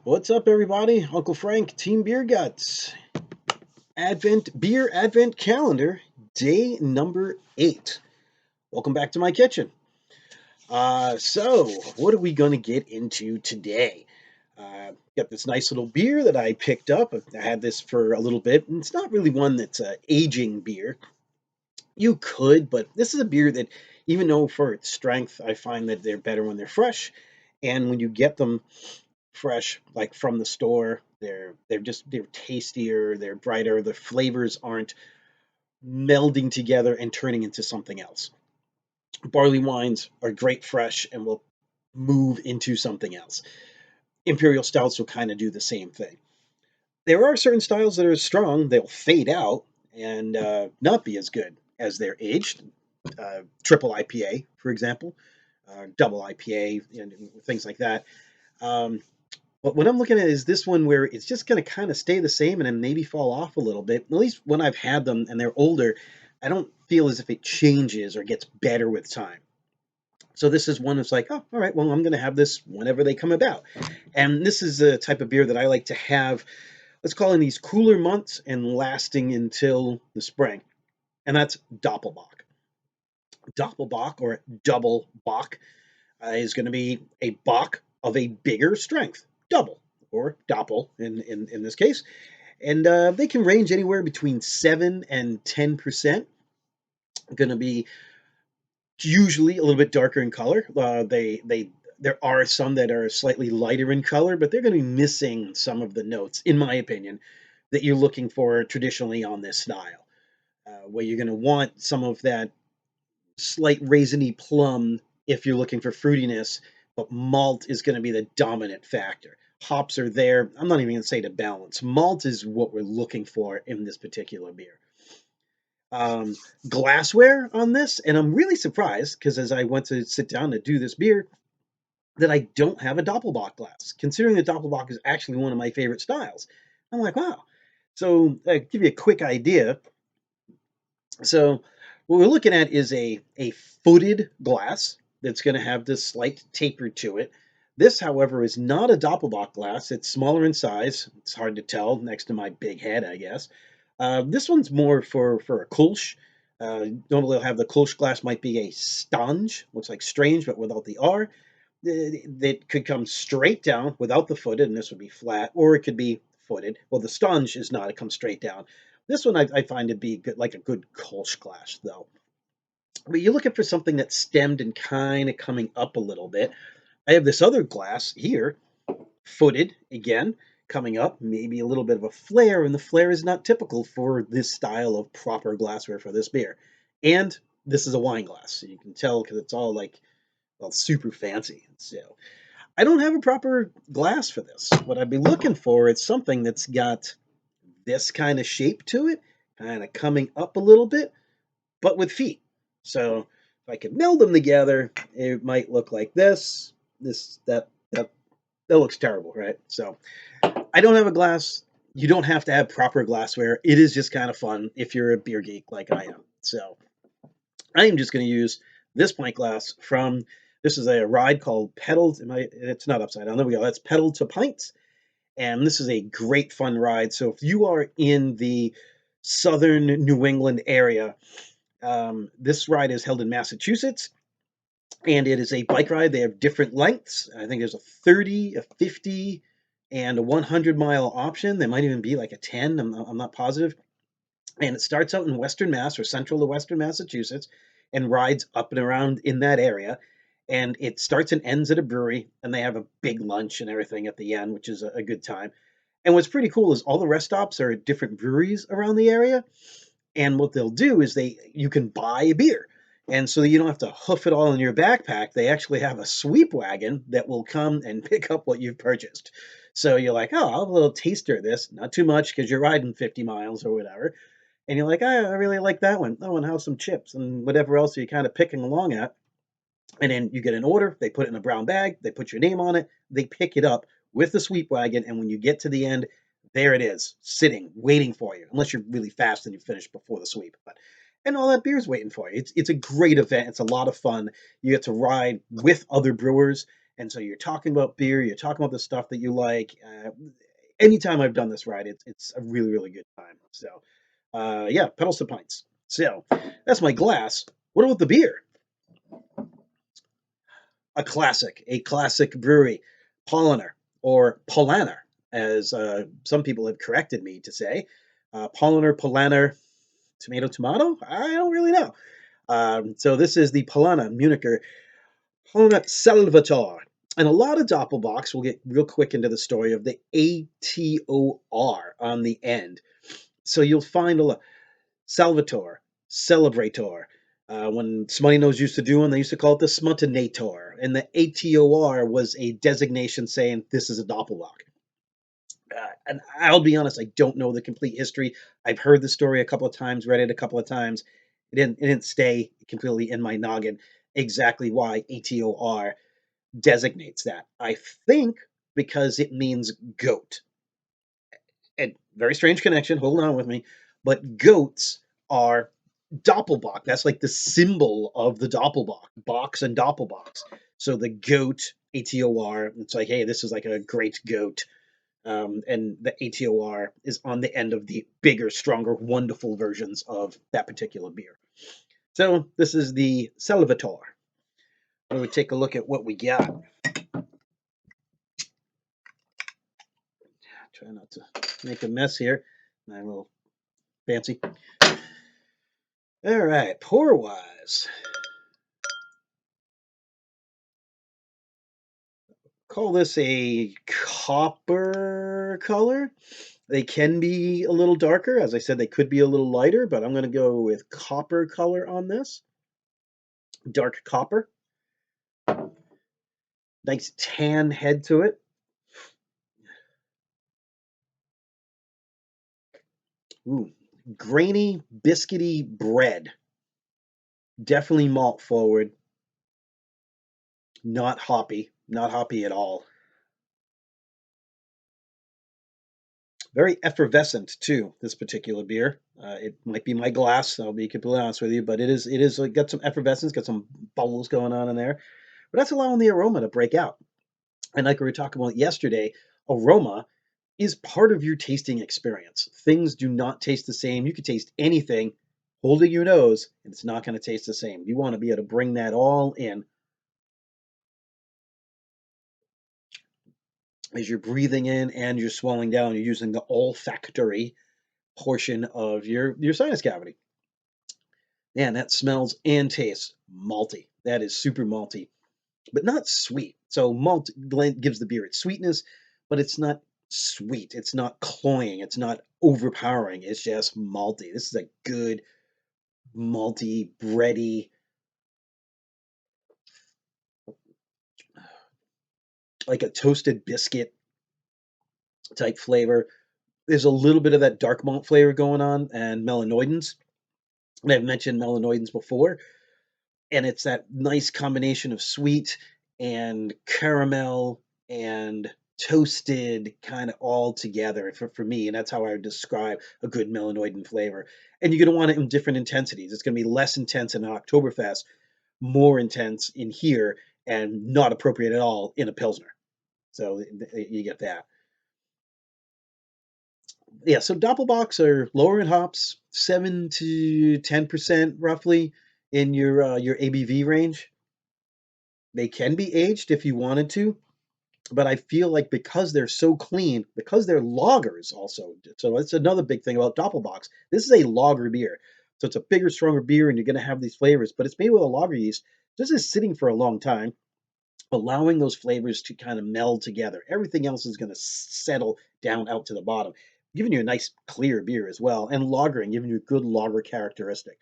What's up, everybody? Uncle Frank, Team Beer Guts. Advent calendar, day number 8. Welcome back to my kitchen. So, what are we going to get into today? Got this nice little beer that I picked up. I had this for a little bit, and it's not really one that's aging beer. You could, but this is a beer that, even though for its strength, I find that they're better when they're fresh. And when you get them fresh, like from the store, they're tastier, they're brighter. The flavors aren't melding together and turning into something else. Barley wines are great fresh and will move into something else. Imperial stouts will kind of do the same thing. There are certain styles that are strong; they'll fade out and not be as good as they're aged. Triple IPA, for example, double IPA, and things like that. Um, But what I'm looking at is this one where it's just going to kind of stay the same and then maybe fall off a little bit. At least when I've had them and they're older, I don't feel as if it changes or gets better with time. So this is one that's like, oh, all right, well, I'm going to have this whenever they come about. And this is a type of beer that I like to have, let's call in these cooler months and lasting until the spring. And that's Doppelbach. Doppelbach or double Bach is going to be a Bach of a bigger strength, double or doppel in this case. And they can range anywhere between 7 and 10%. Going to be usually a little bit darker in color. There are some that are slightly lighter in color, but they're going to be missing some of the notes, in my opinion, that you're looking for traditionally on this style. Where you're going to want some of that slight raisiny plum if you're looking for fruitiness, but malt is going to be the dominant factor. Hops are there. I'm not even going to say to balance. Malt is what we're looking for in this particular beer. Um, Glassware on this, and I'm really surprised because as I went to sit down to do this beer, that I don't have a Doppelbach glass, considering the Doppelbach is actually one of my favorite styles. I'm like, wow. So, give you a quick idea. So what we're looking at is a footed glass that's going to have this slight taper to it. This, however, is not a Doppelbach glass. It's smaller in size. It's hard to tell next to my big head, I guess. This one's more for a Kolsch. Normally, I'll have the Kolsch glass might be a Stange, looks like strange, but without the R. That could come straight down without the footed, and this would be flat, or it could be footed. Well, the Stange is not; it comes straight down. This one I find to be good, like a good Kolsch glass, though. But you're looking for something that's stemmed and kind of coming up a little bit. I have this other glass here, footed again, coming up, maybe a little bit of a flare, and the flare is not typical for this style of proper glassware for this beer. And this is a wine glass, so you can tell because it's all like, well, super fancy. So I don't have a proper glass for this. What I'd be looking for is something that's got this kind of shape to it, kind of coming up a little bit, but with feet. So if I could meld them together, it might look like this. That looks terrible, right? So I don't have a glass. You don't have to have proper glassware. It is just kind of fun if you're a beer geek like I am. So I am just going to use this pint glass from. This is a ride called Pedal. It's not upside down. There we go. That's Pedal to Pints, and this is a great fun ride. So if you are in the southern New England area, this ride is held in Massachusetts, and it is a bike ride. They have different lengths. I think there's a 30, a 50, and a 100-mile option. There might even be like a 10. I'm not positive. And it starts out in Western Mass or central to Western Massachusetts and rides up and around in that area. And it starts and ends at a brewery, and they have a big lunch and everything at the end, which is a good time. And what's pretty cool is all the rest stops are at different breweries around the area. And what they'll do is you can buy a beer. And so you don't have to hoof it all in your backpack. They actually have a sweep wagon that will come and pick up what you've purchased. So you're like, oh, I'll have a little taster of this. Not too much because you're riding 50 miles or whatever. And you're like, I really like that one. Oh, and have some chips and whatever else you're kind of picking along at. And then you get an order. They put it in a brown bag. They put your name on it. They pick it up with the sweep wagon. And when you get to the end, there it is, sitting, waiting for you. Unless you're really fast and you finish before the sweep. And all that beer's waiting for you. It's a great event. It's a lot of fun. You get to ride with other brewers, And so you're talking about beer, you're talking about the stuff that you like. Anytime I've done this ride, it's a really, really good time. So, yeah, pedals to pints. So that's my glass. What about the beer? A classic brewery, Polana or Polana, as some people have corrected me to say. Polana, tomato. I don't really know. So this is the Polana Municher Polana Salvatore. And a lot of Doppelbachs will get real quick into the story of the ATOR on the end. So you'll find a lot. Salvatore, Celebrator. When Smutty used to do one, they used to call it the Smutinator. And the ATOR was a designation saying this is a Doppelbach. And I'll be honest, I don't know the complete history. I've heard the story a couple of times, read it a couple of times. It didn't stay completely in my noggin exactly why ATOR designates that. I think because it means goat. And very strange connection, hold on with me. But goats are Doppelbach. That's like the symbol of the Doppelbach, box and Doppelbachs. So the goat, ATOR, it's like, hey, this is like a great goat. And the ATOR is on the end of the bigger, stronger, wonderful versions of that particular beer. So this is the Salvatore. When we take a look at what we got. Try not to make a mess here. I'm a little fancy. All right, pour wise. Call this a copper color. They can be a little darker. As I said, they could be a little lighter, but I'm going to go with copper color on this. Dark copper. Nice tan head to it. Ooh, grainy, biscuity bread. Definitely malt forward. Not hoppy. Not hoppy at all. Very effervescent too. This particular beer. It might be my glass. I'll be completely honest with you, but it is like, got some effervescence, got some bubbles going on in there. But that's allowing the aroma to break out. And like we were talking about yesterday, aroma is part of your tasting experience. Things do not taste the same. You could taste anything holding your nose, and it's not going to taste the same. You want to be able to bring that all in as you're breathing in and you're swallowing down. You're using the olfactory portion of your sinus cavity. Man, that smells and tastes malty. That is super malty, but not sweet. So malt gives the beer its sweetness, but it's not sweet. It's not cloying. It's not overpowering. It's just malty. This is a good malty, bready, like a toasted biscuit type flavor. There's a little bit of that dark malt flavor going on and melanoidins. And I've mentioned melanoidins before, and it's that nice combination of sweet and caramel and toasted kind of all together for me. And that's how I would describe a good melanoidin flavor. And you're going to want it in different intensities. It's going to be less intense in an Oktoberfest, more intense in here, and not appropriate at all in a Pilsner. So you get that. Yeah, so Doppelbocks are lower in hops, 7 to 10% roughly in your ABV range. They can be aged if you wanted to, but I feel like because they're so clean, because they're lagers also. So that's another big thing about Doppelbocks. This is a lager beer. So it's a bigger, stronger beer, and you're going to have these flavors, but it's made with a lager yeast. This is sitting for a long time, allowing those flavors to kind of meld together. Everything else is going to settle down out to the bottom, giving you a nice clear beer as well, and lagering, giving you a good lager characteristic.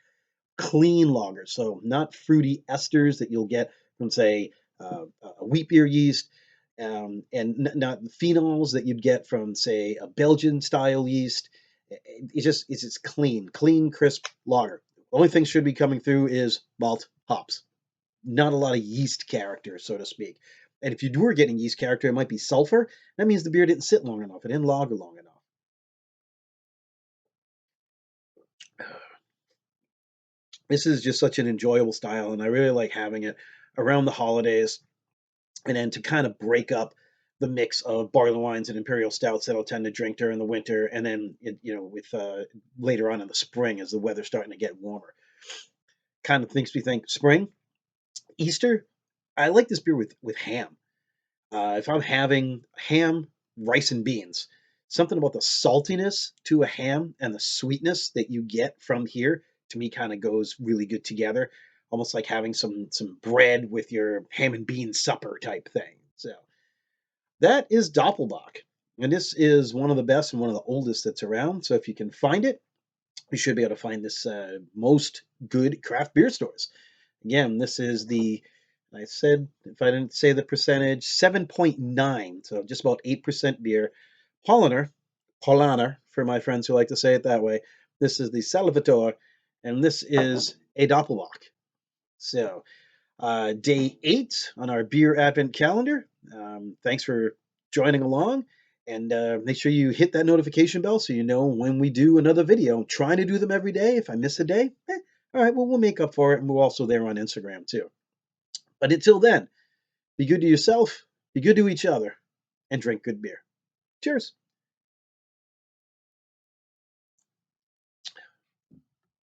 Clean lagers, so not fruity esters that you'll get from, say, a wheat beer yeast, and not the phenols that you'd get from, say, a Belgian style yeast. It's just clean, crisp lager. The only thing should be coming through is malt, hops, not a lot of yeast character, so to speak. And if you were getting yeast character, it might be sulfur. That means the beer didn't sit long enough. It didn't lager long enough. This is just such an enjoyable style, and I really like having it around the holidays. and then to kind of break up the mix of barley wines and imperial stouts that I'll tend to drink during the winter, and then with later on in the spring as the weather's starting to get warmer. Kind of makes me think spring, Easter. I like this beer with ham. If I'm having ham, rice, and beans, something about the saltiness to a ham and the sweetness that you get from here to me kind of goes really good together. Almost like having some bread with your ham and bean supper type thing. So that is Doppelbach. And this is one of the best and one of the oldest that's around. So if you can find it, you should be able to find this most good craft beer stores. Again, this is I said, if I didn't say the percentage, 7.9, so just about 8% beer. Polana, for my friends who like to say it that way. This is the Salvatore, and this is a Doppelbock. So, day 8 on our beer advent calendar. Thanks for joining along, and make sure you hit that notification bell so you know when we do another video. I'm trying to do them every day. If I miss a day, all right, well, we'll make up for it, and we're also there on Instagram too. But until then, be good to yourself, be good to each other, and drink good beer. Cheers.